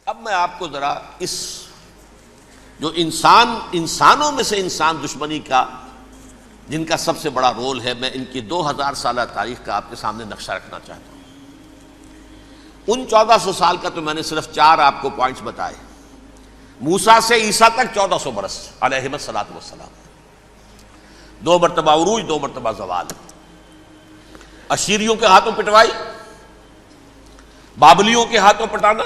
اب میں آپ کو ذرا اس جو انسانوں میں سے انسان دشمنی کا جن کا سب سے بڑا رول ہے، میں ان کی 2000 سالہ تاریخ کا آپ کے سامنے نقشہ رکھنا چاہتا ہوں۔ ان 1400 سال کا تو میں نے صرف 4 آپ کو پوائنٹس بتائے۔ موسیٰ سے عیسیٰ تک 1400 برس علیہ الصلوۃ والسلام، 2 مرتبہ عروج، 2 مرتبہ زوال، اشیریوں کے ہاتھوں پٹوائی، بابلیوں کے ہاتھوں پٹانا،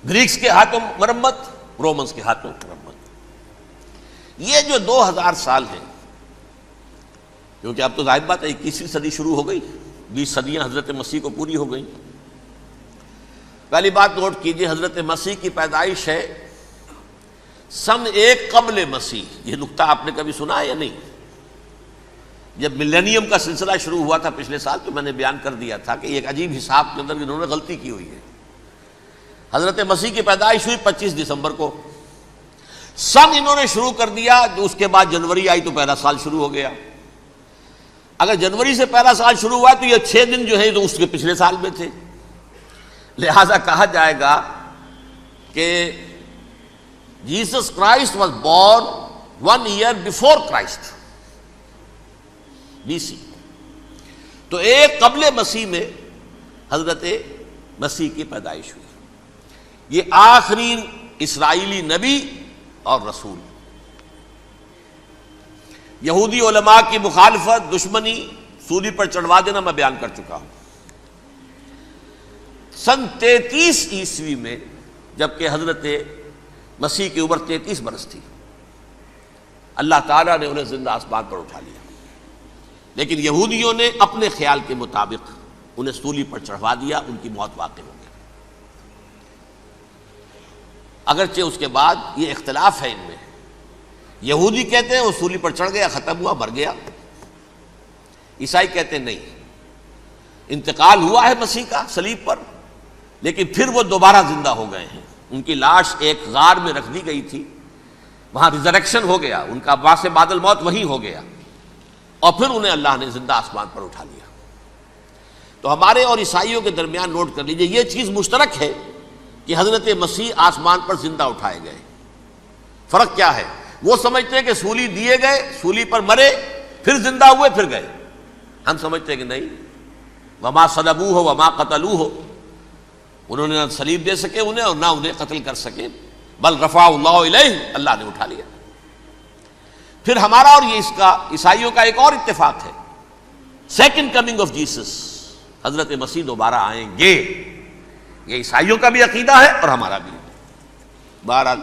گریکس کے ہاتھوں مرمت، رومنس کے ہاتھوں مرمت۔ یہ جو 2000 سال ہیں، کیونکہ اب تو ظاہر بات ہے 21ویں صدی شروع ہو گئی، 20 صدیاں حضرت مسیح کو پوری ہو گئیں۔ پہلی بات نوٹ کیجئے، حضرت مسیح کی پیدائش ہے سن 1 قبل مسیح۔ یہ نقطہ آپ نے کبھی سنا ہے یا نہیں؟ جب ملینیم کا سلسلہ شروع ہوا تھا پچھلے سال، تو میں نے بیان کر دیا تھا کہ ایک عجیب حساب کے اندر انہوں نے غلطی کی ہوئی ہے۔ حضرت مسیح کی پیدائش ہوئی 25 دسمبر کو، سن انہوں نے شروع کر دیا، اس کے بعد جنوری آئی تو پہلا سال شروع ہو گیا۔ اگر جنوری سے پہلا سال شروع ہوا تو یہ 6 دن جو ہے تو اس کے پچھلے سال میں تھے، لہذا کہا جائے گا کہ Jesus Christ was born 1 year before Christ, BC۔ تو 1 قبل مسیح میں حضرت مسیح کی پیدائش ہوئی۔ یہ آخری اسرائیلی نبی اور رسول۔ یہودی علماء کی مخالفت، دشمنی، سولی پر چڑھوا دینا میں بیان کر چکا ہوں۔ سن 33 عیسوی میں، جبکہ حضرت مسیح کی عمر 33 برس تھی، اللہ تعالیٰ نے انہیں زندہ آسمان پر اٹھا لیا، لیکن یہودیوں نے اپنے خیال کے مطابق انہیں سولی پر چڑھوا دیا، ان کی موت واقع ہو گئی۔ اگرچہ اس کے بعد یہ اختلاف ہے ان میں، یہودی کہتے ہیں وہ سولی پر چڑھ گیا، ختم ہوا، مر گیا۔ عیسائی کہتے ہیں نہیں، انتقال ہوا ہے مسیح کا صلیب پر، لیکن پھر وہ دوبارہ زندہ ہو گئے ہیں۔ ان کی لاش ایک غار میں رکھ دی گئی تھی، وہاں ریزریکشن ہو گیا، ان کا باعث بعد الموت وہیں ہو گیا، اور پھر انہیں اللہ نے زندہ آسمان پر اٹھا لیا۔ تو ہمارے اور عیسائیوں کے درمیان نوٹ کر لیجئے، یہ چیز مشترک ہے کہ حضرت مسیح آسمان پر زندہ اٹھائے گئے۔ فرق کیا ہے؟ وہ سمجھتے ہیں کہ سولی دیے گئے، سولی پر مرے، پھر زندہ ہوئے، پھر گئے۔ ہم سمجھتے ہیں کہ نہیں، وما صلبوہ وما قتلوہ، انہوں نے نہ صلیب دے سکے انہیں اور نہ انہیں قتل کر سکے، بل رفع اللہ الیہ، اللہ نے اٹھا لیا۔ پھر ہمارا اور یہ اس کا عیسائیوں کا ایک اور اتفاق ہے، سیکنڈ کمنگ آف جیسس، حضرت مسیح دوبارہ آئیں گے۔ یہ عیسائیوں کا بھی عقیدہ ہے اور ہمارا بھی۔ بہرحال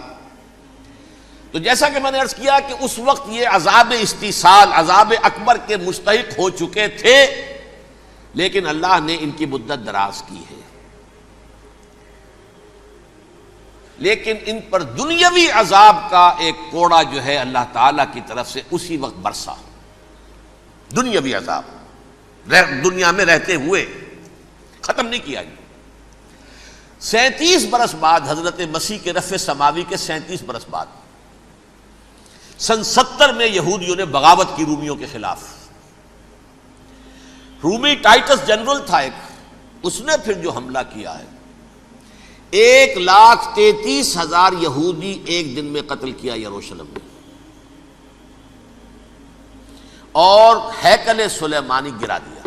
تو جیسا کہ میں نے عرض کیا کہ اس وقت یہ عذاب استیصال، عذاب اکبر کے مستحق ہو چکے تھے، لیکن اللہ نے ان کی مدت دراز کی ہے، لیکن ان پر دنیاوی عذاب کا ایک کوڑا جو ہے اللہ تعالیٰ کی طرف سے اسی وقت برسا۔ دنیاوی عذاب دنیا میں رہتے ہوئے ختم نہیں کیا گیا۔ 37 برس بعد، حضرت مسیح کے رفع سماوی کے 37 برس بعد، سن 70 میں یہودیوں نے بغاوت کی رومیوں کے خلاف۔ رومی ٹائٹس جنرل تھا ایک، اس نے پھر جو حملہ کیا ہے، 1,33,000 یہودی ایک دن میں قتل کیا یروشلم میں، اور ہیکل سلیمانی گرا دیا۔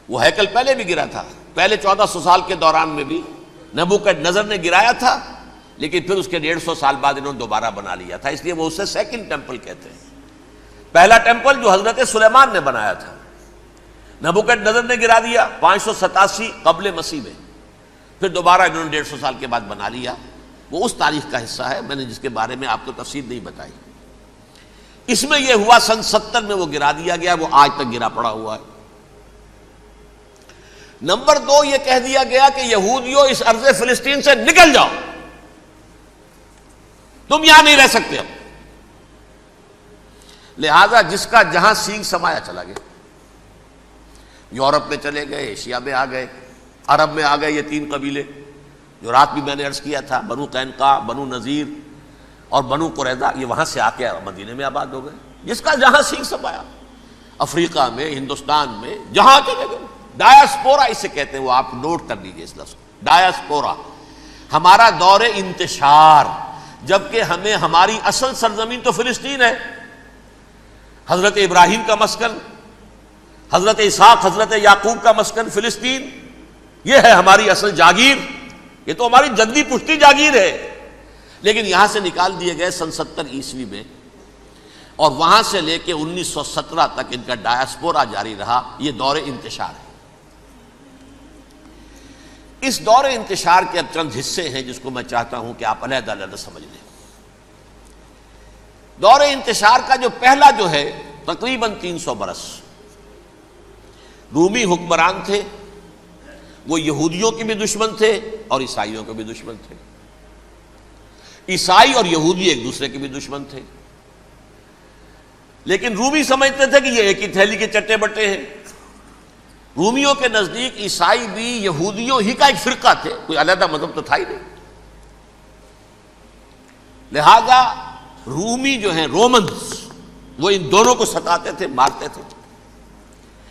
وہ ہیکل پہلے بھی گرا تھا، پہلے 1400 سال کے دوران میں بھی نبوکڈنضر نے گرایا تھا، لیکن پھر اس کے 150 سال بعد انہوں نے دوبارہ بنا لیا تھا، اس لیے وہ اسے سیکنڈ ٹیمپل کہتے ہیں۔ پہلا ٹیمپل جو حضرت سلیمان نے بنایا تھا، نبوکڈنضر نے گرا دیا 587 قبل مسیح میں، پھر دوبارہ انہوں نے 150 سال کے بعد بنا لیا۔ وہ اس تاریخ کا حصہ ہے، میں نے جس کے بارے میں آپ کو تفصیل نہیں بتائی۔ اس میں یہ ہوا سن 70 میں وہ گرا دیا گیا، وہ آج تک گرا پڑا ہوا ہے۔ نمبر 2، یہ کہہ دیا گیا کہ یہودیوں اس ارض فلسطین سے نکل جاؤ، تم یہاں نہیں رہ سکتے اب۔ لہذا جس کا جہاں سینگ سمایا چلا گیا، یورپ میں چلے گئے، ایشیا میں آ گئے، عرب میں آ گئے یہ 3 قبیلے جو رات بھی میں نے عرض کیا تھا، بنو قینقاع، بنو نذیر اور بنو قریظہ، یہ وہاں سے آ کے مدینے میں آباد ہو گئے۔ جس کا جہاں سینگ سمایا، افریقہ میں، ہندوستان میں، جہاں چلے گئے۔ ڈایاسپورا اسے کہتے ہیں، وہ آپ نوٹ کر لیجئے اس لفظ کو، ڈایاسپورا، ہمارا دور انتشار، جبکہ ہمیں ہماری اصل سرزمین تو فلسطین ہے، حضرت ابراہیم کا مسکن، حضرت اسحاق حضرت یعقوب کا مسکن فلسطین، یہ ہے ہماری اصل جاگیر، یہ تو ہماری جدی پشتی جاگیر ہے، لیکن یہاں سے نکال دیے گئے سن 70 عیسوی میں، اور وہاں سے لے کے 1917 تک ان کا ڈایاسپورا جاری رہا۔ یہ دور انتشار ہے۔ اس دور انتشار کے اب چند حصے ہیں جس کو میں چاہتا ہوں کہ آپ علیحدہ علیحدہ سمجھ لیں۔ دور انتشار کا جو پہلا جو ہے تقریباً 300 برس رومی حکمران تھے، وہ یہودیوں کے بھی دشمن تھے اور عیسائیوں کے بھی دشمن تھے۔ عیسائی اور یہودی ایک دوسرے کے بھی دشمن تھے، لیکن رومی سمجھتے تھے کہ یہ ایک ہی تھیلی کے چٹے بٹے ہیں۔ رومیوں کے نزدیک عیسائی بھی یہودیوں ہی کا ایک فرقہ تھے، کوئی علیحدہ مذہب تو تھا ہی نہیں۔ لہذا رومی جو ہیں رومنز، وہ ان دونوں کو ستاتے تھے، مارتے تھے،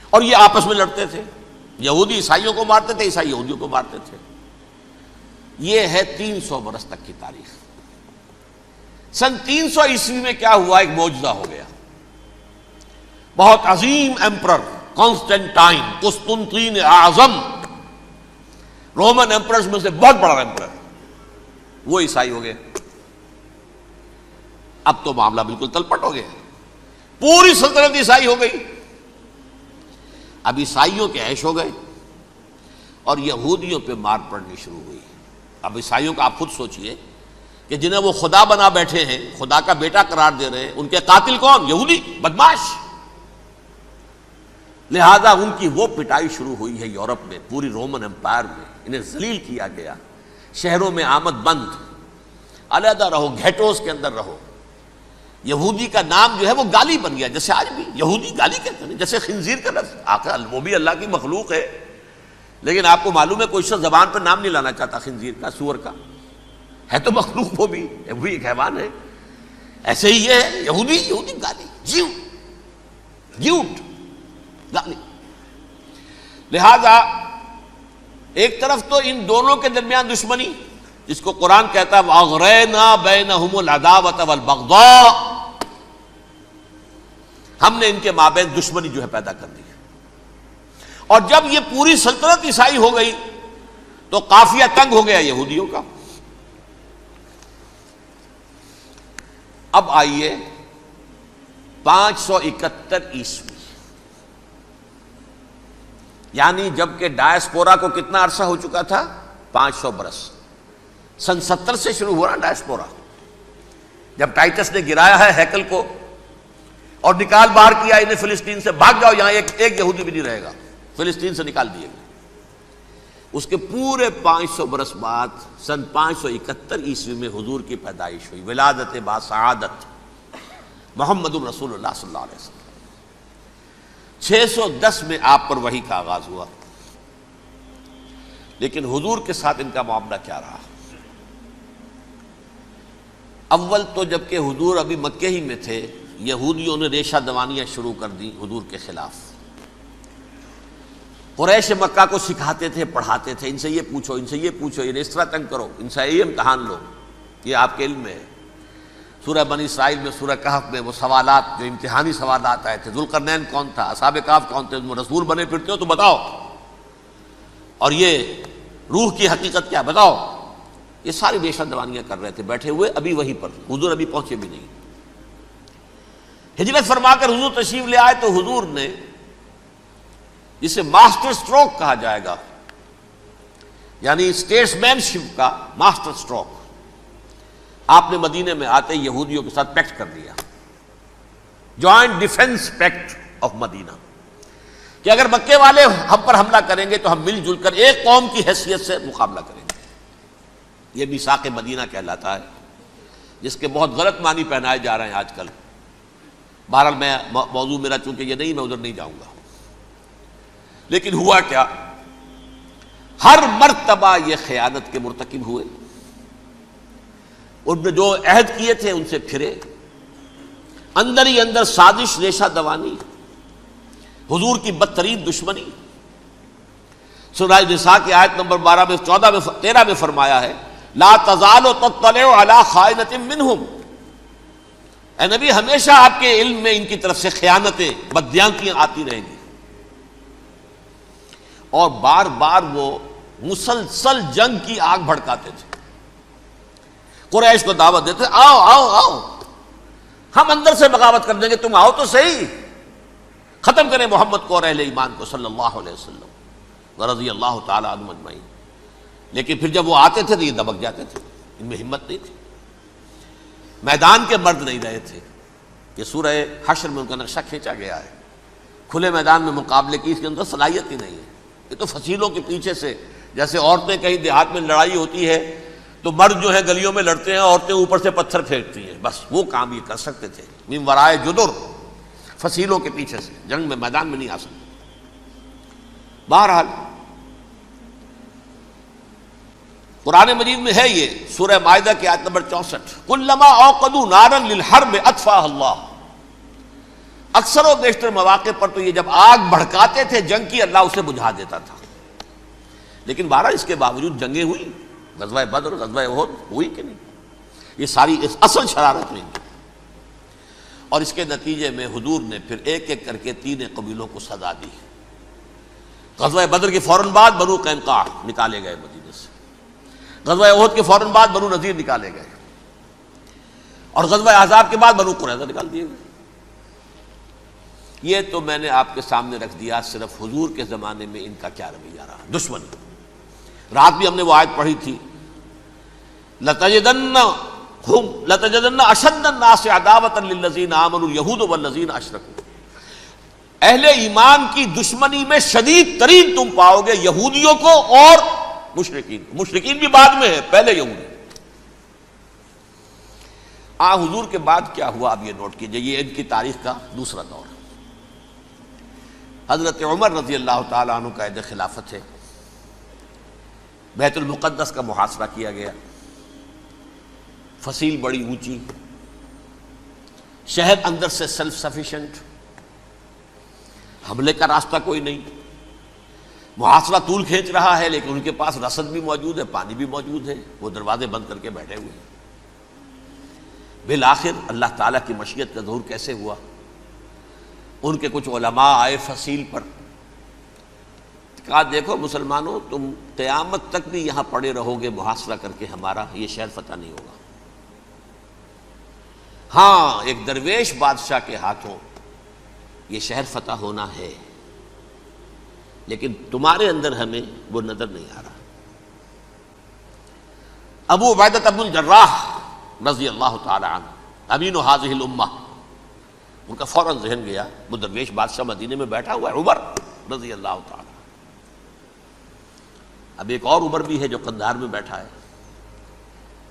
اور یہ آپس میں لڑتے تھے، یہودی عیسائیوں کو مارتے تھے، عیسائی یہودیوں کو مارتے تھے۔ یہ ہے 300 برس تک کی تاریخ۔ سن 300 عیسوی میں کیا ہوا؟ ایک معجزہ ہو گیا۔ بہت عظیم ایمپرر کانسٹینٹائن، قسطنطین اعظم، رومن ایمپررز میں سے بہت بڑا ایمپرر، وہ عیسائی ہو گئے۔ اب تو معاملہ بالکل تلپٹ ہو گیا، پوری سلطنت عیسائی ہو گئی۔ اب عیسائیوں کے عیش ہو گئے اور یہودیوں پہ مار پڑنی شروع ہوئی۔ اب عیسائیوں کا آپ خود سوچئے کہ جنہیں وہ خدا بنا بیٹھے ہیں، خدا کا بیٹا قرار دے رہے ہیں، ان کے قاتل کون؟ یہودی بدماش۔ لہذا ان کی وہ پٹائی شروع ہوئی ہے یورپ میں، پوری رومن امپائر میں انہیں ذلیل کیا گیا۔ شہروں میں آمد بند، علیحدہ رہو، گھیٹوز کے اندر رہو۔ یہودی کا نام جو ہے وہ گالی بن گیا، جیسے آج بھی یہودی گالی کہتے ہیں، جیسے خنزیر کا لفظ، آخر وہ بھی اللہ کی مخلوق ہے، لیکن آپ کو معلوم ہے کوئی شخص زبان پر نام نہیں لانا چاہتا خنزیر کا، سور کا، ہے تو مخلوق وہ بھی ایک حیوان ہے۔ ایسے ہی یہ ہے یہودی، یہودی گالی، جیو گیوٹ گالی۔ لہذا ایک طرف تو ان دونوں کے درمیان دشمنی، جس کو قرآن کہتا ہے وَأَغْرَيْنَا بَيْنَهُمُ الْعَدَاوَةَ وَالْبَغْضَاءَ، ہم نے ان کے مابین دشمنی جو ہے پیدا کر دی۔ اور جب یہ پوری سلطنت عیسائی ہو گئی تو قافیہ تنگ ہو گیا یہودیوں کا۔ اب آئیے 571 عیسوی، یعنی جب کہ ڈایاسپورا کو کتنا عرصہ ہو چکا تھا؟ 500 برس۔ سن 70 سے شروع ہوا نا ڈایاسپورا، جب ٹائٹس نے گرایا ہے ہیکل کو اور نکال باہر کیا انہیں فلسطین سے، بھاگ جاؤ یہاں ایک یہودی بھی نہیں رہے گا، فلسطین سے نکال دیے گئے۔ اس کے پورے 500 برس بعد سن 571 عیسوی میں حضور کی پیدائش ہوئی، ولادت با سعادت محمد الرسول اللہ صلی اللہ علیہ وسلم۔ 610 میں آپ پر وحی کا آغاز ہوا، لیکن حضور کے ساتھ ان کا معاملہ کیا رہا؟ اول تو جبکہ حضور ابھی مکے ہی میں تھے، یہودیوں نے ریشہ دوانیاں شروع کر دی حضور کے خلاف۔ قریش مکہ کو سکھاتے تھے، پڑھاتے تھے، ان سے یہ پوچھو، ان سے یہ پوچھو، انہیں اس طرح تنگ کرو، ان سے یہ امتحان لو، یہ آپ کے علم میں ہے۔ سورہ بنی اسرائیل میں، سورہ کہف میں وہ سوالات جو امتحانی سوالات آئے تھے، ذوالقرنین کون تھا، اصحاب کہف کون تھے، تم رسول بنے پھرتے ہو تو بتاؤ، اور یہ روح کی حقیقت کیا بتاؤ۔ یہ ساری ریشہ دوانیاں کر رہے تھے بیٹھے ہوئے، ابھی وہیں پر، حضور ابھی پہنچے بھی نہیں۔ ہجرت فرما کر حضور تشریف لے آئے تو حضور نے، جسے ماسٹر سٹروک کہا جائے گا، یعنی اسٹیٹس مین شپ کا ماسٹر سٹروک، آپ نے مدینے میں آتے یہودیوں کے ساتھ پیکٹ کر دیا، جوائنٹ ڈیفنس پیکٹ آف مدینہ، کہ اگر مکے والے ہم پر حملہ کریں گے تو ہم مل جل کر ایک قوم کی حیثیت سے مقابلہ کریں گے۔ یہ میثاق مدینہ کہلاتا ہے، جس کے بہت غلط معنی پہنائے جا رہے ہیں آج کل۔ بہرحال میں موضوع میرا چونکہ یہ نہیں، میں ادھر نہیں جاؤں گا۔ لیکن ہوا کیا؟ ہر مرتبہ یہ خیانت کے مرتکب ہوئے، ان نے جو عہد کیے تھے ان سے پھرے، اندر ہی اندر سازش، ریشہ دوانی، حضور کی بدترین دشمنی۔ سورہ نساء کی آیت نمبر 12 میں 14 میں 13 میں فرمایا ہے لا تزال تطلع علی خائنۃ منہم، اے نبی ہمیشہ آپ کے علم میں ان کی طرف سے خیانتیں، بددیانتیاں آتی رہیں گی. اور بار بار وہ مسلسل جنگ کی آگ بھڑکاتے تھے. قریش کو دعوت دیتے، آؤ آؤ آؤ ہم اندر سے بغاوت کر دیں گے، تم آؤ تو صحیح، ختم کریں محمد کو اور اہل ایمان کو صلی اللہ علیہ وسلم ورضی اللہ تعالی عنہم اجمعین. لیکن پھر جب وہ آتے تھے تو یہ دبک جاتے تھے، ان میں ہمت نہیں تھی، میدان کے مرد نہیں رہے تھے. یہ سورہ حشر میں ان کا نقشہ کھینچا گیا ہے. کھلے میدان میں مقابلے کی اس کے اندر صلاحیت ہی نہیں ہے. یہ تو فصیلوں کے پیچھے سے، جیسے عورتیں کہیں دیہات میں لڑائی ہوتی ہے تو مرد جو ہے گلیوں میں لڑتے ہیں، عورتیں اوپر سے پتھر پھینکتی ہیں، بس وہ کام یہ کر سکتے تھے. من ورائے جدر، فصیلوں کے پیچھے سے، جنگ میں میدان میں نہیں آ سکتے. بہرحال قرآن مجید میں ہے یہ سورہ مائدہ کی آیت نمبر 64، کلما اوقدوا نارا للحرب اطفاها اللہ. اکثر و بیشتر مواقع پر تو یہ جب آگ بھڑکاتے تھے جنگ کی، اللہ اسے بجھا دیتا تھا. لیکن بہرحال اس کے باوجود جنگیں ہوئی، غزوہ بدر، غزوہ احد ہوئی کہ نہیں؟ یہ ساری اس اصل شرارت ہوئی. اور اس کے نتیجے میں حضور نے پھر ایک ایک کر کے 3 قبیلوں کو سزا دی. غزوہ بدر کے فوراً بعد بنو قینقاع نکالے گئے مدینے سے، غزوہ احد کے فوراً بعد بنو نذیر نکالے گئے، اور غزوہ احزاب کے بعد بنو قریظہ نکال دیے گئے. یہ تو میں نے آپ کے سامنے رکھ دیا صرف حضور کے زمانے میں ان کا کیا رویہ رہا. دشمن، رات بھی ہم نے وہ آیت پڑھی تھی، لَتَجِدَنَّ أَشَدَّ النَّاسِ عَدَاوَةً لِلَّذِينَ آمَنُوا الْيَهُودُ وَالَّذِينَ أَشْرَكُوا. اہل ایمان کی دشمنی میں شدید ترین تم پاؤ گے یہودیوں کو اور مشرکین. مشرکین بھی بعد میں ہے، پہلے یہودی. حضور کے بعد کیا ہوا اب یہ نوٹ کیجئے، یہ ان کی تاریخ کا دوسرا دور. حضرت عمر رضی اللہ تعالیٰ عنہ قائد خلافت ہے. بیت المقدس کا محاصرہ کیا گیا، فصیل بڑی اونچی، شہر اندر سے سیلف سفیشینٹ، حملے کا راستہ کوئی نہیں، محاصرہ طول کھینچ رہا ہے، لیکن ان کے پاس رسد بھی موجود ہے، پانی بھی موجود ہے، وہ دروازے بند کر کے بیٹھے ہوئے ہیں. بالآخر اللہ تعالیٰ کی مشیت کا ظہور کیسے ہوا؟ ان کے کچھ علماء آئے فصیل پر، کہا دیکھو مسلمانوں، تم قیامت تک بھی یہاں پڑے رہو گے محاصرہ کر کے، ہمارا یہ شہر فتح نہیں ہوگا. ہاں ایک درویش بادشاہ کے ہاتھوں یہ شہر فتح ہونا ہے، لیکن تمہارے اندر ہمیں وہ نظر نہیں آ رہا. ابو عبیدہ بن الجراح رضی اللہ تعالی عنہ، امین هذه الامہ، ان کا فوراً ذہن گیا وہ درویش بادشاہ مدینے میں بیٹھا ہوا ہے، عمر رضی اللہ تعالی. اب ایک اور عمر بھی ہے جو قندھار میں بیٹھا ہے.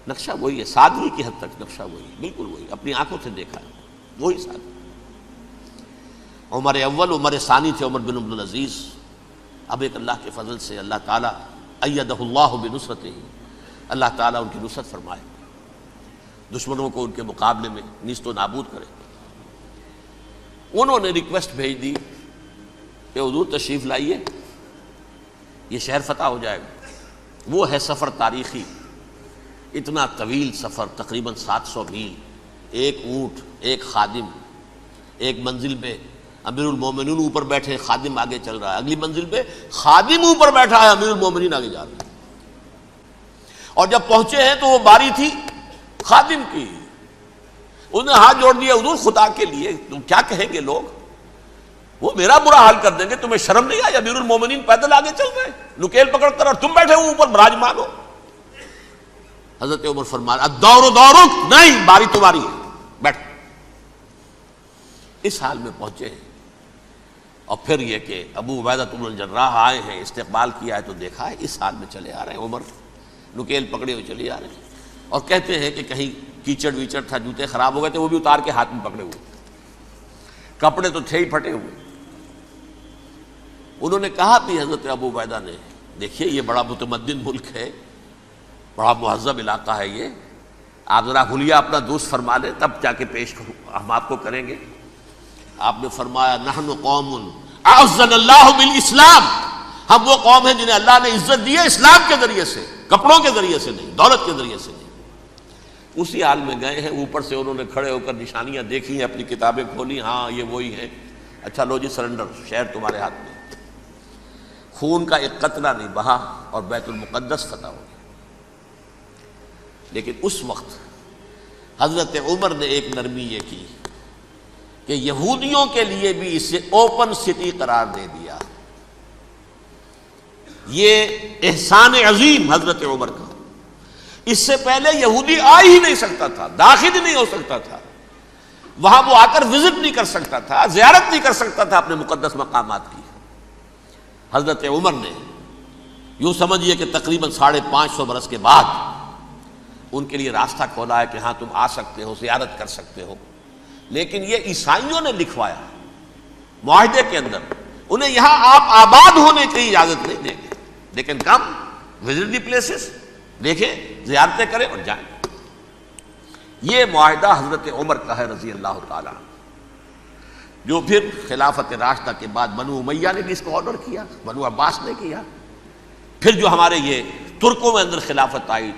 نقشہ وہی ہے، سادگی کی حد تک نقشہ وہی، بالکل وہی، اپنی آنکھوں سے دیکھا ہے، وہی سادگی. عمر اول، عمر ثانی تھے عمر بن عبدالعزیز. اب ایک اللہ کے فضل سے اللہ تعالیٰ ایدہ اللہ بنصرتہ، اللہ تعالیٰ ان کی نصرت فرمائے، دشمنوں کو ان کے مقابلے میں نیست و نابود کرے. انہوں نے ریکویسٹ بھیج دی کہ حضور تشریف لائیے، یہ شہر فتح ہو جائے گا. وہ ہے سفر تاریخی، اتنا طویل سفر، تقریباً 700 میل، ایک اونٹ، ایک خادم، ایک منزل پہ امیر المومنین اوپر بیٹھے، خادم آگے چل رہا ہے، اگلی منزل پہ خادم اوپر بیٹھا ہے، امیر المومنین آگے جا رہے ہیں. اور جب پہنچے ہیں تو وہ باری تھی خادم کی. انہوں نے ہاتھ جوڑ دیا، حضور خدا کے لیے تم کیا کہیں گے لوگ، وہ میرا برا حال کر دیں گے، تمہیں شرم نہیں آئی؟ امیر المومنین پیدل آگے چل رہے ہیں نکیل پکڑ کر، اور تم بیٹھے ہو اوپر براجمان ہو. حضرت عمر فرمایا الدور دورک، نہیں باری تمہاری ہے، بیٹھ. اس حال میں پہنچے ہیں. اور پھر یہ کہ ابو عبیدہ بن الجراح آئے ہیں، استقبال کیا ہے تو دیکھا ہے اس حال میں چلے آ رہے ہیں. عمر نکیل پکڑے ہوئے چلے آ رہے ہیں، اور کہتے ہیں کہ کہیں کیچڑ ویچڑ تھا، جوتے خراب ہو گئے تھے، وہ بھی اتار کے ہاتھ میں پکڑے ہوئے، کپڑے تو تھے ہی پھٹے ہوئے. انہوں نے کہا بھی حضرت ابو عبیدہ نے، دیکھیے یہ بڑا متمدن ملک ہے، بڑا مہذب علاقہ ہے، یہ آپ ذرا حلیہ اپنا دوست فرما لیں تب جا کے پیش ہم آپ کو کریں گے. آپ نے فرمایا نحن قوم اعزنا اللہ بالاسلام، ہم وہ قوم ہیں جنہیں اللہ نے عزت دی ہے اسلام کے ذریعے سے. کپڑوں کے ذریعے سے نہیں، دولت کے ذریعے سے نہیں۔ اسی حال میں گئے ہیں، اوپر سے انہوں نے کھڑے ہو کر نشانیاں دیکھی ہیں، اپنی کتابیں کھولی، ہاں یہ وہی ہیں، اچھا لو جی سرنڈر، شہر تمہارے ہاتھ میں۔ خون کا ایک قطرہ نہیں بہا اور بیت المقدس فتح ہو گیا۔ لیکن اس وقت حضرت عمر نے ایک نرمی یہ کی کہ یہودیوں کے لیے بھی اسے اوپن سٹی قرار دے دیا۔ یہ احسان عظیم حضرت عمر کا، اس سے پہلے یہودی آ ہی نہیں سکتا تھا، داخل ہی نہیں ہو سکتا تھا، وہاں وہ آ کر وزٹ نہیں کر سکتا تھا، زیارت نہیں کر سکتا تھا اپنے مقدس مقامات کی۔ حضرت عمر نے یوں سمجھیے کہ تقریباً 550 برس کے بعد ان کے لیے راستہ کھولا ہے کہ ہاں تم آ سکتے ہو، زیارت کر سکتے ہو۔ لیکن یہ عیسائیوں نے لکھوایا معاہدے کے اندر، انہیں یہاں آپ آباد ہونے کی اجازت نہیں دیں گے، لیکن کم وزٹ دی پلیسز، دیکھیں، زیارتیں کریں اور جائیں۔ یہ معاہدہ حضرت عمر کا ہے رضی اللہ تعالیٰ، جو پھر خلافت راشدہ کے بعد بنو امیہ نے بھی اس کو آرڈر کیا، بنو عباس نے کیا، پھر جو ہمارے یہ ترکوں میں اندر خلافت آئی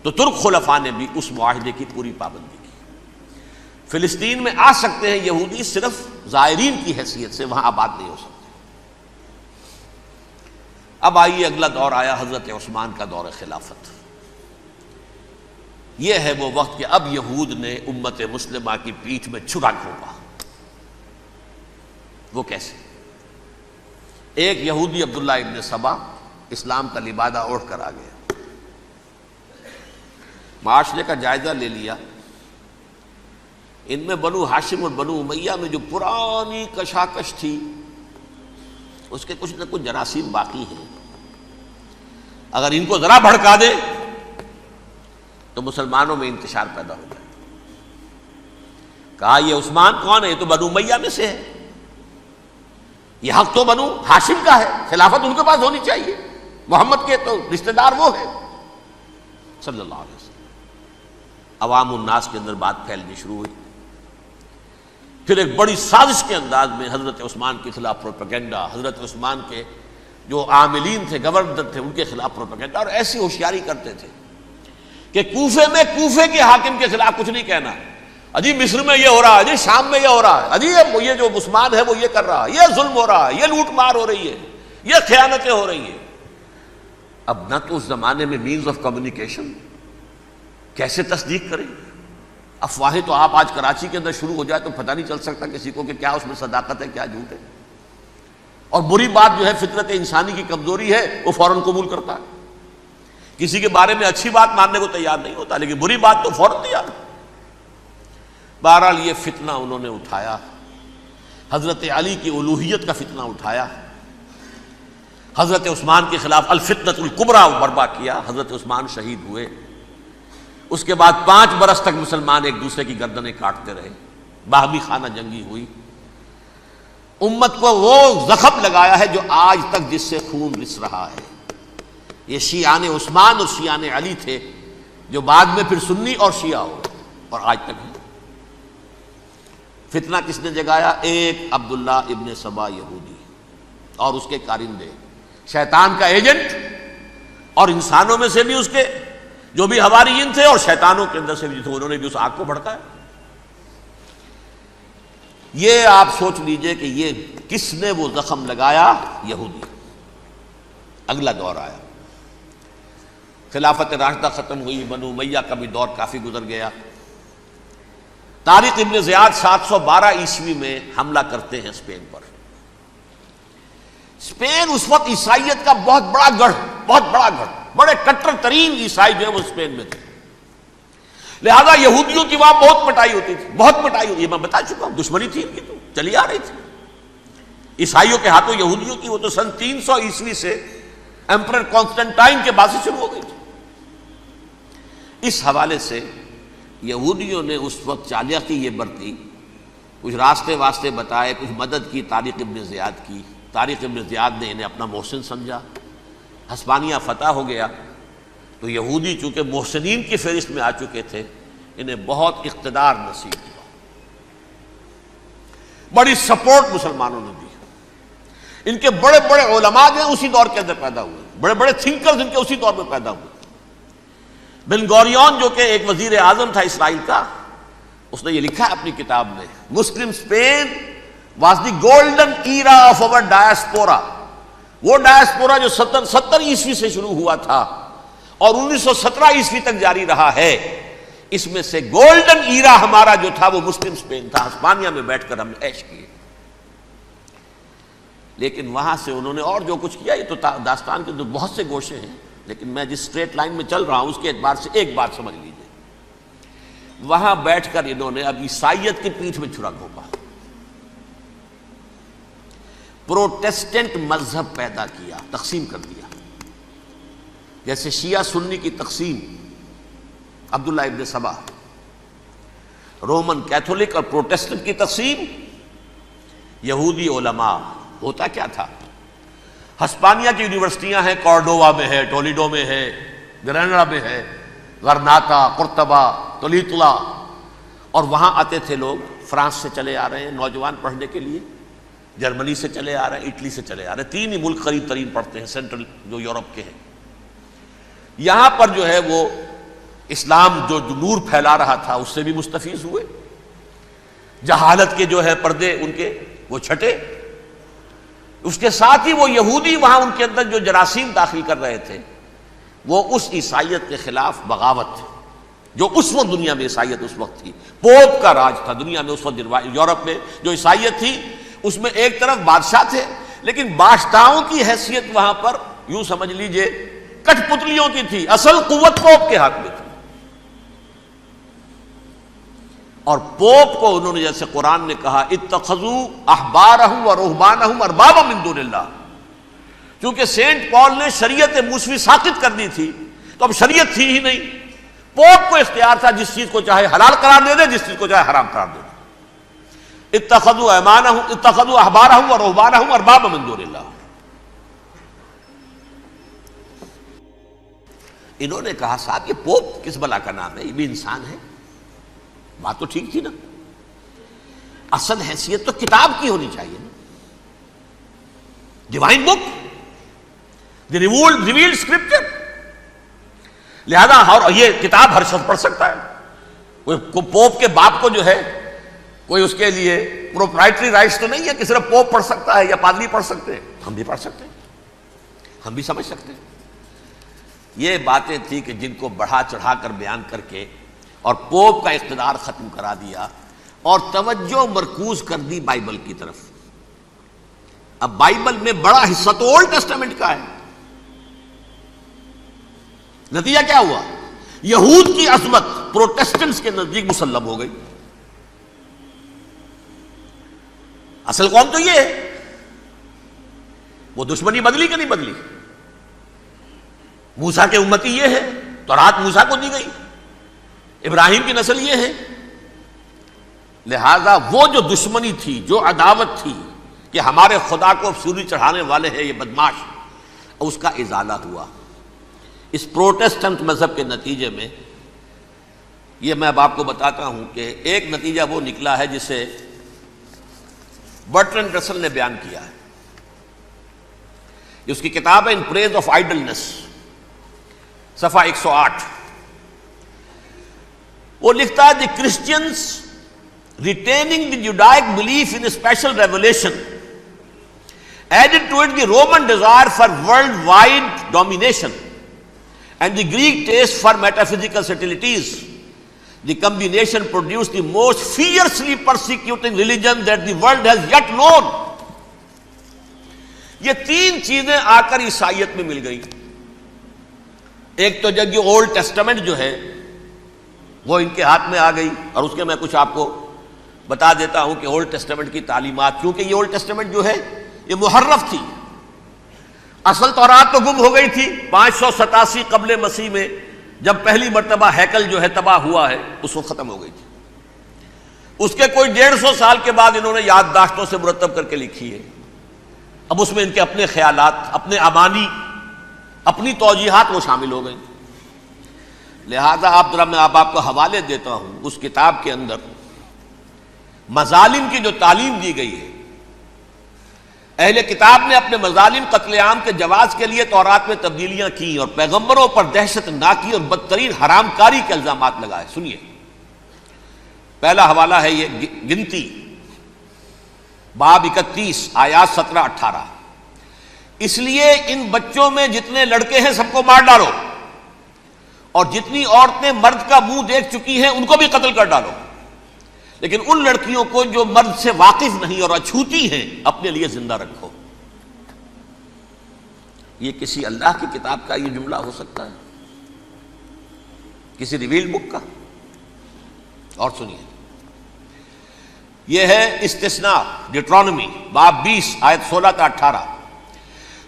تو ترک خلفاء نے بھی اس معاہدے کی پوری پابندی کی۔ فلسطین میں آ سکتے ہیں یہودی، صرف زائرین کی حیثیت سے، وہاں آباد نہیں ہو سکتے۔ اب آئیے اگلا دور آیا حضرت عثمان کا دور خلافت۔ یہ ہے وہ وقت کہ اب یہود نے امت مسلمہ کی پیٹھ میں چھرا گھونپا۔ وہ کیسے؟ ایک یہودی عبداللہ ابن سبا اسلام کا لبادہ اوڑھ کر آ گیا، معاشرے کا جائزہ لے لیا، ان میں بنو ہاشم اور بنو امیہ میں جو پرانی کشاکش تھی اس کے کچھ نہ کچھ جراثیم باقی ہیں، اگر ان کو ذرا بھڑکا دے تو مسلمانوں میں انتشار پیدا ہو جائے۔ کہا یہ عثمان کون ہے؟ یہ تو بنو امیہ میں سے ہے، یہ حق تو بنو ہاشم کا ہے، خلافت ان کے پاس ہونی چاہیے، محمد کے تو رشتہ دار وہ ہے صلی اللہ علیہ وسلم۔ عوام الناس کے اندر بات پھیلنی شروع ہوئی، پھر ایک بڑی سازش کے انداز میں حضرت عثمان کے خلاف پروپیگنڈا، حضرت عثمان کے جو عاملین تھے، گورنر تھے، ان کے خلاف پروپیگنڈا، اور ایسی ہوشیاری کرتے تھے کہ کوفے میں کوفے کے حاکم کے خلاف کچھ نہیں کہنا، اجی مصر میں یہ ہو رہا ہے، اجی شام میں یہ ہو رہا ہے، اجی یہ جو عثمان ہے وہ یہ کر رہا ہے، یہ ظلم ہو رہا ہے، یہ لوٹ مار ہو رہی ہے، یہ خیانتیں ہو رہی ہیں۔ اب نہ تو اس زمانے میں مینز آف کمیونیکیشن، کیسے تصدیق کریں؟ افواہیں تو آپ آج کراچی کے اندر شروع ہو جائے تو پتہ نہیں چل سکتا کسی کو کہ کیا اس میں صداقت ہے، کیا جھوٹ ہے، اور بری بات جو ہے فطرت انسانی کی کمزوری ہے، وہ فوراً قبول کرتا ہے، کسی کے بارے میں اچھی بات ماننے کو تیار نہیں ہوتا، لیکن بری بات تو فوراً تیار۔ بہرحال یہ فتنہ انہوں نے اٹھایا، حضرت علی کی الوہیت کا فتنہ اٹھایا، حضرت عثمان کے خلاف الفتنۃ الکبریٰ برپا کیا، حضرت عثمان شہید ہوئے، اس کے بعد 5 برس تک مسلمان ایک دوسرے کی گردنیں کاٹتے رہے، باہمی خانہ جنگی ہوئی، امت کو وہ زخم لگایا ہے جو آج تک جس سے خون رس رہا ہے۔ یہ شیعان عثمان اور شیعان علی تھے جو بعد میں پھر سنی اور شیعہ ہو اور آج تک ہے۔ فتنہ کس نے جگایا؟ ایک عبداللہ ابن سبا یہودی اور اس کے کارندے، شیطان کا ایجنٹ، اور انسانوں میں سے بھی اس کے جو بھی حواریین تھے اور شیطانوں کے اندر سے بھی تھے، انہوں نے بھی اس آگ کو بھڑکایا۔ یہ آپ سوچ لیجئے کہ یہ کس نے وہ زخم لگایا؟ یہودی۔ اگلا دور آیا، خلافت راشدہ ختم ہوئی، بنو امیہ کا بھی دور کافی گزر گیا۔ طارق ابن زیاد 712 عیسوی میں حملہ کرتے ہیں اسپین پر۔ اسپین اس وقت عیسائیت کا بہت بڑا گڑھ، بڑے کٹر ترین عیسائی جو ہے وہ اسپین میں تھے، لہذا یہودیوں کی وہاں بہت پٹائی ہوتی تھی، یہ میں بتا چکا ہوں، دشمنی تھی ان کی تو چلی آ رہی تھی عیسائیوں کے ہاتھوں یہودیوں کی، وہ تو سن 300 عیسوی سے ایمپرر کانسٹنٹائن کے بعد سے شروع ہو گئی تھی۔ اس حوالے سے یہودیوں نے اس وقت چالاکی یہ برتی، کچھ راستے واسطے بتائے، کچھ مدد کی طارق ابن زیاد کی۔ طارق ابن زیاد نے انہیں اپنا محسن سمجھا، ہسپانیہ فتح ہو گیا تو یہودی چونکہ محسنین کی فہرست میں آ چکے تھے، انہیں بہت اقتدار نصیب ہوا، بڑی سپورٹ مسلمانوں نے دی۔ ان کے بڑے بڑے علماء جو ہیں اسی دور کے اندر پیدا ہوئے، بڑے بڑے تھنکرز ان کے اسی دور میں پیدا ہوئے۔ بن گوریون جو کہ ایک وزیر اعظم تھا اسرائیل کا، اس نے یہ لکھا ہے اپنی کتاب میں، Muslim Spain was the golden era of our diaspora. وہ ڈائسپورا جو 70 عیسوی سے شروع ہوا تھا اور 1917 عیسوی تک جاری رہا ہے، اس میں سے گولڈن ایرا ہمارا جو تھا وہ مسلم اسپین تھا. ہسپانیہ میں بیٹھ کر ہم نے عیش کیے. لیکن وہاں سے انہوں نے اور جو کچھ کیا، یہ تو داستان کے بہت سے گوشے ہیں، لیکن میں جس اسٹریٹ لائن میں چل رہا ہوں اس کے اعتبار سے ایک بات سمجھ لیجیے. وہاں بیٹھ کر انہوں نے اب عیسائیت کی پیٹھ میں چھرا گھونپا، پروٹیسٹنٹ مذہب پیدا کیا، تقسیم کر دیا. جیسے شیعہ سنی کی تقسیم، عبداللہ ابن سبا، رومن کیتھولک اور پروٹیسٹنٹ کی تقسیم، یہودی علماء. ہوتا کیا تھا؟ ہسپانیہ کی یونیورسٹیاں ہیں، کارڈووا میں ہے، ٹولیڈو میں ہے، گریناڈا میں ہے، غرناطہ، قرطبہ، تولیتلا، اور وہاں آتے تھے لوگ. فرانس سے چلے آ رہے ہیں نوجوان پڑھنے کے لیے، جرمنی سے چلے آ رہے ہیں، اٹلی سے چلے آ رہے ہیں. 3 ہی ملک قریب ترین پڑھتے ہیں سینٹرل جو یورپ کے ہیں. یہاں پر جو ہے وہ اسلام جو نور پھیلا رہا تھا اس سے بھی مستفیض ہوئے. جہالت کے جو ہے پردے ان کے وہ چھٹے. اس کے ساتھ ہی وہ یہودی وہاں ان کے اندر جو جراثیم داخل کر رہے تھے وہ اس عیسائیت کے خلاف بغاوت تھی جو اس وقت دنیا میں عیسائیت اس وقت تھی. پوپ کا راج تھا دنیا میں اس وقت. یورپ میں جو عیسائیت تھی اس میں ایک طرف بادشاہ تھے، لیکن بادشاہوں کی حیثیت وہاں پر یوں سمجھ لیجئے کٹ پتلیوں کی تھی. اصل قوت پوپ کے ہاتھ میں تھی. اور پوپ کو انہوں نے جیسے قرآن نے کہا اتخذوا احبارهم ورهبانهم اربابا من دون اللہ، چونکہ سینٹ پال نے شریعت موسوی ساقط کر دی تھی تو اب شریعت تھی ہی نہیں. پوپ کو اختیار تھا جس چیز کو چاہے حلال قرار دے دے، جس چیز کو چاہے حرام قرار دے دے. اتخذوا احبارهم ورهبانهم اربابا من دون اللہ. انہوں نے کہا صاحب یہ پوپ کس بلا کا نام ہے، یہ بھی انسان ہے. بات تو ٹھیک تھی نا، اصل حیثیت تو کتاب کی ہونی چاہیے نا، ڈیوائن بک، دی ریویلڈ اسکرپچر. لہذا اور یہ کتاب ہر شخص پڑھ سکتا ہے. کوئی پوپ کے باپ کو جو ہے کوئی اس کے لیے پروپرائٹری رائٹس تو نہیں ہے کہ صرف پوپ پڑھ سکتا ہے یا پادری پڑھ سکتے ہیں. ہم بھی پڑھ سکتے ہیں، ہم بھی سمجھ سکتے ہیں. یہ باتیں تھی کہ جن کو بڑھا چڑھا کر بیان کر کے اور پوپ کا اقتدار ختم کرا دیا اور توجہ مرکوز کر دی بائبل کی طرف. اب بائبل میں بڑا حصہ تو اولڈ ٹیسٹامنٹ کا ہے. نتیجہ کیا ہوا؟ یہود کی عظمت پروٹیسٹنٹس کے نزدیک مسلم ہو گئی. اصل قوم تو یہ ہے. وہ دشمنی بدلی کہ نہیں بدلی؟ موسیٰ کے امتی یہ ہے، تورات موسیٰ کو دی گئی، ابراہیم کی نسل یہ ہے. لہذا وہ جو دشمنی تھی، جو عداوت تھی کہ ہمارے خدا کو سولی چڑھانے والے ہیں یہ بدماش، اس کا ازالہ ہوا اس پروٹیسٹنٹ مذہب کے نتیجے میں. یہ میں اب آپ کو بتاتا ہوں کہ ایک نتیجہ وہ نکلا ہے جسے برٹرنڈ رسل نے بیان کیا ہے. اس کی کتاب ہے ان پریز آف آئیڈلنس، صفحہ 108. وہ لکھتا ہے the Christians retaining the Judaic belief in special revelation added to it the Roman desire for worldwide domination and the Greek taste for metaphysical subtleties. The combination produce the most fiercely persecuting religion that the world has yet known. یہ 3 چیزیں آ کر عیسائیت میں مل گئی. ایک تو جب یہ اولڈ ٹیسٹامنٹ جو ہے وہ ان کے ہاتھ میں آ گئی، اور اس کے میں کچھ آپ کو بتا دیتا ہوں کہ اولڈ ٹیسٹامنٹ کی تعلیمات، کیونکہ یہ اولڈ ٹیسٹامنٹ جو ہے یہ محرف تھی. اصل تورات تو گم ہو گئی تھی 587 قبل مسیح میں، جب پہلی مرتبہ ہیکل جو ہے تباہ ہوا ہے اس وقت ختم ہو گئی تھی. اس کے کوئی 150 سال کے بعد انہوں نے یادداشتوں سے مرتب کر کے لکھی ہے. اب اس میں ان کے اپنے خیالات، اپنے امانی، اپنی توجیحات وہ شامل ہو گئیں. لہذا میں آپ کو حوالے دیتا ہوں اس کتاب کے اندر مظالم کی جو تعلیم دی گئی ہے. اہل کتاب نے اپنے مظالم قتل عام کے جواز کے لیے تورات میں تبدیلیاں کی اور پیغمبروں پر دہشت ناکی اور بدترین حرام کاری کے الزامات لگائے. سنیے، پہلا حوالہ ہے یہ گنتی باب 31 آیات 17-18. اس لیے ان بچوں میں جتنے لڑکے ہیں سب کو مار ڈالو، اور جتنی عورتیں مرد کا منہ دیکھ چکی ہیں ان کو بھی قتل کر ڈالو، لیکن ان لڑکیوں کو جو مرد سے واقف نہیں اور اچھوتی ہیں اپنے لیے زندہ رکھو. یہ کسی اللہ کی کتاب کا یہ جملہ ہو سکتا ہے؟ کسی ریویل بک کا؟ اور سنیے، یہ ہے استثناء ڈیٹرانومی باب 20 آیت 16-18.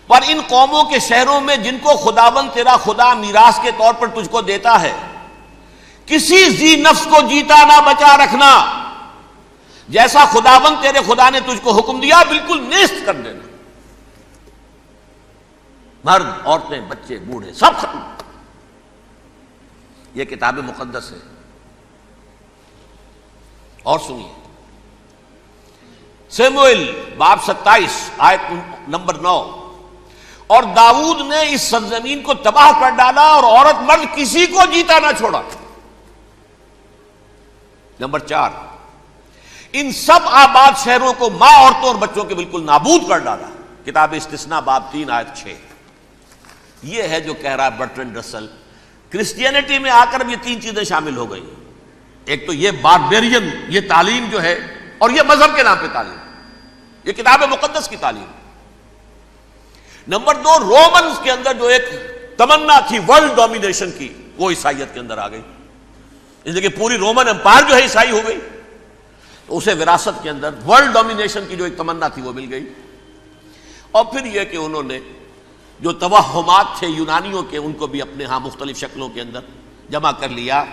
پر ان قوموں کے شہروں میں جن کو خداوند تیرا خدا میراث کے طور پر تجھ کو دیتا ہے، کسی ذی نفس کو جیتا نہ بچا رکھنا، جیسا خداوند تیرے خدا نے تجھ کو حکم دیا بالکل نیست کر دینا. مرد، عورتیں، بچے، بوڑھے سب ختم. یہ کتاب مقدس ہے. اور سنیے، سموئیل باب 27 آیت نمبر 9. اور داؤد نے اس سرزمین کو تباہ کر ڈالا اور عورت مرد کسی کو جیتا نہ چھوڑا. نمبر 4، ان سب آباد شہروں کو ماں، عورتوں اور بچوں کے بالکل نابود کر ڈالا. کتاب استثناء باب 3 آیت 6. یہ ہے جو کہہ رہا ہے برٹرنڈ رسل، کرسچینٹی میں آ کر اب یہ 3 چیزیں شامل ہو گئی. ایک تو یہ باربیرین یہ تعلیم جو ہے، اور یہ مذہب کے نام پہ تعلیم، یہ کتاب مقدس کی تعلیم. نمبر 2، رومنز کے اندر جو ایک تمنا تھی ورلڈ ڈومینیشن کی، وہ عیسائیت کے اندر آ گئی. اس لیے کہ پوری رومن امپائر جو ہے عیسائی ہو گئی، تو اسے وراثت کے اندر ورلڈ ڈومینیشن کی جو ایک تمنا تھی وہ مل گئی. اور پھر یہ کہ انہوں نے جو توہمات تھے یونانیوں کے ان کو بھی اپنے ہاں مختلف شکلوں کے اندر جمع کر لیا.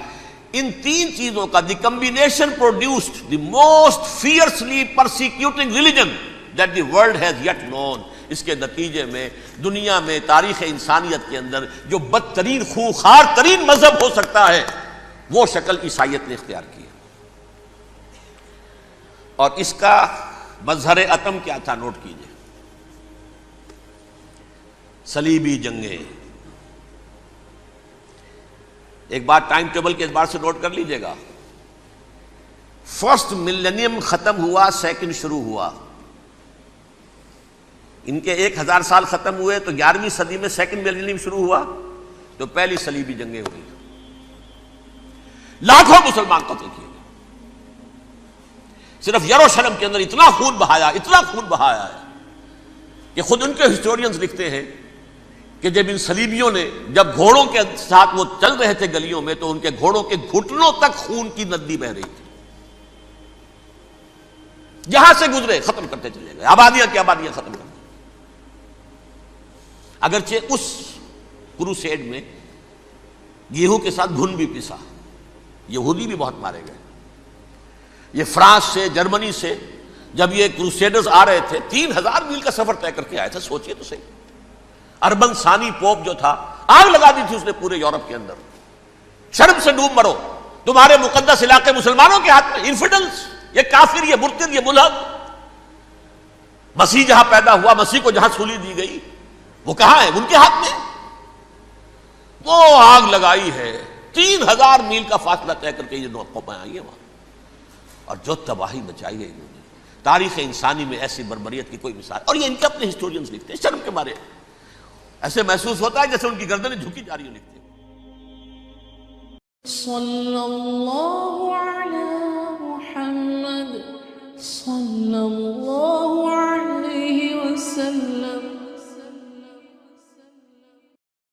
ان 3 چیزوں کا the combination produced the most fiercely persecuting religion that the world has yet known. اس کے نتیجے میں دنیا میں تاریخ انسانیت کے اندر جو بدترین خوخار ترین مذہب ہو سکتا ہے وہ شکل عیسائیت نے اختیار کی. اور اس کا مظہر عتم کیا تھا نوٹ کیجئے، صلیبی جنگیں. ایک بات ٹائم ٹیبل کے اعتبار سے نوٹ کر لیجئے گا. فرسٹ ملینیم ختم ہوا، سیکنڈ شروع ہوا. ان کے 1000 سال ختم ہوئے تو 11ویں صدی میں سیکنڈ ملینیم شروع ہوا، تو پہلی صلیبی جنگیں ہوئی. لاکھوں مسلمان قتل کیے. صرف یروشلم کے اندر اتنا خون بہایا ہے کہ خود ان کے ہسٹورینز لکھتے ہیں کہ جب ان صلیبیوں نے جب گھوڑوں کے ساتھ وہ چل رہے تھے گلیوں میں، تو ان کے گھوڑوں کے گھٹنوں تک خون کی ندی بہ رہی تھی. جہاں سے گزرے ختم کرتے چلے گئے، آبادیاں کی آبادیاں ختم کر دی. اگرچہ اس کروسیڈ میں گیہوں کے ساتھ گھن بھی پسا، یہودی بھی بہت مارے گئے. یہ فرانس سے، جرمنی سے جب یہ کروسیڈرز آ رہے تھے 3000 میل کا سفر طے کر کے آئے تھے. سوچئے تو صحیح. اربن ثانی پوپ جو تھا، آگ لگا دی تھی اس نے پورے یورپ کے اندر. شرم سے ڈوب مرو، تمہارے مقدس علاقے مسلمانوں کے ہاتھ میں. انفیڈلز، یہ کافر، یہ مرتد، یہ ملحد. مسیح جہاں پیدا ہوا، مسیح کو جہاں سولی دی گئی، وہ کہاں ہے؟ ان کے ہاتھ میں. وہ آگ لگائی ہے، 3000 میل کا فاصلہ طے کر کے یہ قومیں آئی ہیں وہاں. اور جو تباہی مچائی ہے انہوں نے، تاریخ انسانی میں ایسی بربریت کی کوئی مثال. اور یہ ان کے اپنے ہسٹورینز لکھتے ہیں. شرم کے مارے ایسے محسوس ہوتا ہے جیسے ان کی گردنیں جھکی جا رہی ہیں. لکھتے ہیں صلی اللہ علی محمد صلی اللہ علیہ وسلم.